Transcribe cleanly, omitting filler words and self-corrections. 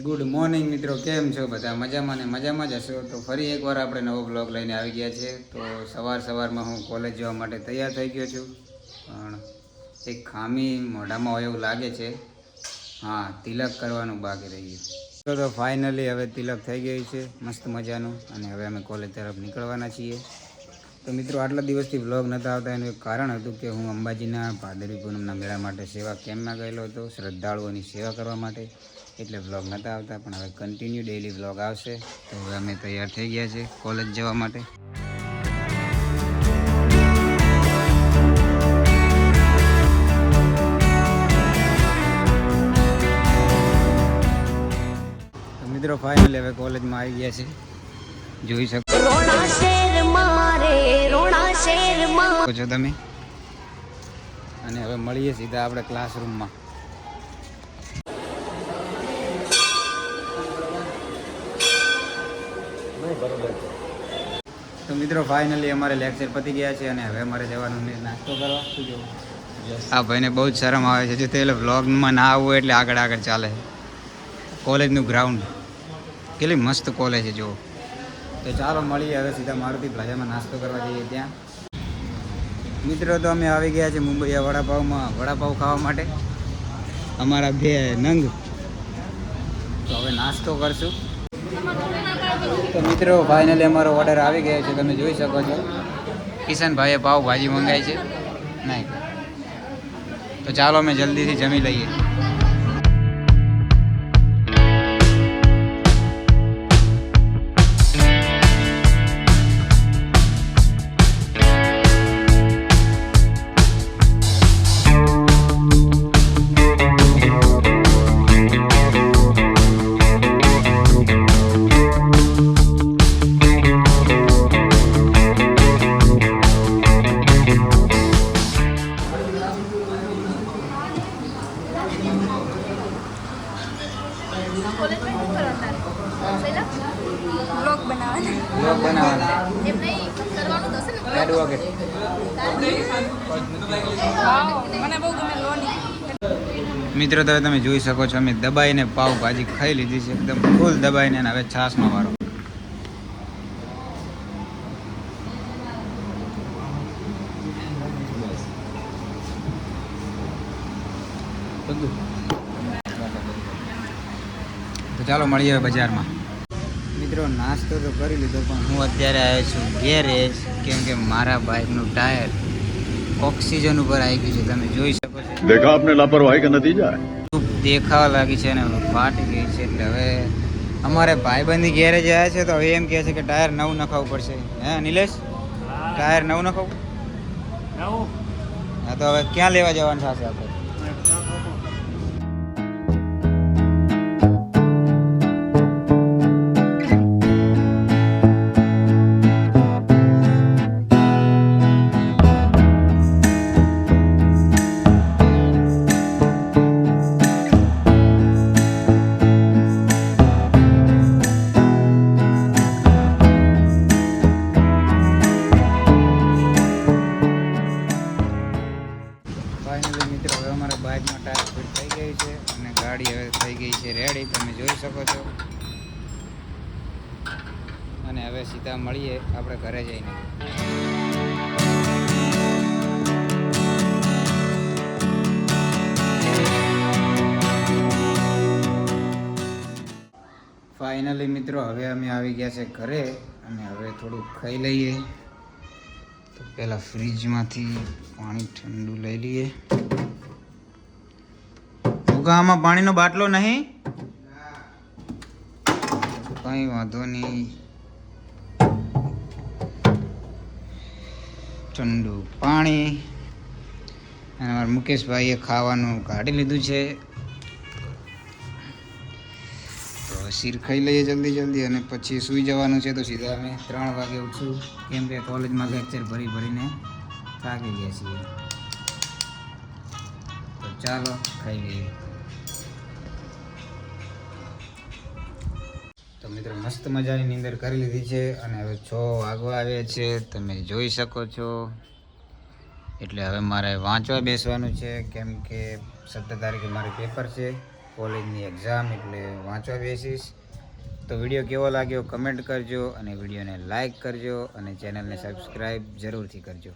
Good morning મિત્રો, કેમ છો બધા? મજામાં ને મજામાં જ હશો. તો ફરી એકવાર આપણે નવો બ્લોગ લઈને આવી ગયા છે. તો સવારમાં હું કોલેજ જવા માટે તૈયાર થઈ ગયો છું, પણ એક ખામી મોઢામાં હોય એવું લાગે છે. હા, તિલક કરવાનું બાકી રહી ગયું. તો ફાઇનલી હવે તિલક થઈ ગયું છે મસ્ત મજાનું, અને હવે અમે કોલેજ તરફ નીકળવાના છીએ. તો મિત્રો, આટલા દિવસથી બ્લોગ નહોતા આવતા એનું એક કારણ હતું કે હું અંબાજીના ભાદરવી પૂનમના મેળા માટે સેવા કેમ્પમાં ગયેલો હતો, શ્રદ્ધાળુઓની સેવા કરવા માટે. એટલે બ્લોગ નહોતા આવતા, પણ હવે કન્ટિન્યુ ડેઈલી બ્લોગ આવશે. તો હવે અમે તૈયાર થઈ ગયા છે કોલેજ જવા માટે. તો મિત્રો, ફાઇનલી હવે કોલેજમાં આવી ગયા છે, જોઈ શકો છો તમે. અને હવે મળીએ સીધા આપણે ક્લાસરૂમમાં. તો મિત્રો, ફાઇનલી અમારે લેક્ચર પતી ગયા છે અને હવે અમારે જવાનું નાસ્તો કરવા. શું જવું? આ ભાઈને બહુ જ શરમ આવે છે, જો તે વ્લોગમાં ના આવવું એટલે આગળ ચાલે. કોલેજનું ગ્રાઉન્ડ કેટલી મસ્ત કોલેજ છે જુઓ. તો ચાલો મળીએ હવે સીધા મારુતિ પ્લાઝામાં નાસ્તો કરવા જઈએ ત્યાં. મિત્રો, તો અમે આવી ગયા છે મુંબઈયા વડાપાવમાં વડાપાવ ખાવા માટે, અમારા બે નંગ. તો હવે નાસ્તો કરશું. તો મિત્રો, ફાઇનલી અમારો ઓર્ડર આવી ગયો છે, તમે જોઈ શકો છો. કિશનભાઈએ પાવભાજી મંગાવી છે. નહીં તો ચાલો અમે જલ્દીથી જમી લઈએ. મિત્રો, તો તમે જોઈ શકો છો, અમે દબાઈને પાવભાજી ખાઈ લીધી છે, એકદમ ફૂલ દબાઈને. હવે છાસનો વારો. તો ચાલો મળીએ બજારમાં. મિત્રો, નાસ્તો તો કરી લીધો, પણ હું અત્યારે આવ્યો છું ગેરેજ, કેમ કે મારા બાઇકનું ટાયર ઓક્સિજન ઉપર આવી ગયું છે. તમે જોઈ શકો છો. દેખા આપને લાપરવાહી કા નતીજા દેખાવા લાગી છે અને ફાટી ગઈ છે. એટલે હવે અમારે ભાઈબંધી ગેરેજ આવ્યા છે, તો હવે એમ કહે છે કે ટાયર નવું નખાવવું પડશે. હે નિલેશ, ટાયર નવું નખાવું? હા, તો હવે ક્યાં લેવા જવાનું થશે આપણે? ફાઇનલી મિત્રો, હવે અમારા બાઇકમાં ટાયર ફિટ થઈ ગઈ છે અને ગાડી હવે થઈ ગઈ છે રેડી, તમે જોઈ શકો છો. અને હવે સીધા મળીએ આપણે ઘરે જઈને. ફાઇનલી મિત્રો, હવે અમે આવી ગયા છે ઘરે, અને હવે થોડુંક ખાઈ લઈએ. તો પહેલાં ફ્રીજમાંથી પાણી ઠંડુ લઈ લઈએ. આમાં પાણીનો બાટલો નહીં? કંઈ વાંધો નહીં. ઠંડુ પાણી. અને અમારા મુકેશભાઈએ ખાવાનું કાઢી લીધું છે. તો શીર ખાઈ લઈએ જલ્દી, અને પછી સૂઈ જવાનું છે. તો સીધા અમે 3 વાગે ઉઠશું, કેમ કે કોલેજમાં લેક્ચર ભરીને થાકી ગયા છીએ. તો ચાલો ખાઈ લઈએ. તો મિત્રો, મસ્ત મજાની નીંદર કરી લીધી છે, અને હવે 6 વાગવા આવ્યા છે, તમે જોઈ શકો છો. એટલે હવે મારે વાંચવા બેસવાનું છે, કેમ કે 17 તારીખે મારે પેપર છે. કોલેજની એક્ઝામ એટલે વાંચવા બેસીશ. તો વિડીયો કેવો લાગ્યો કમેન્ટ કરજો અને વિડીયોને લાઈક કરજો અને ચેનલને સબસ્ક્રાઈબ જરૂરથી કરજો.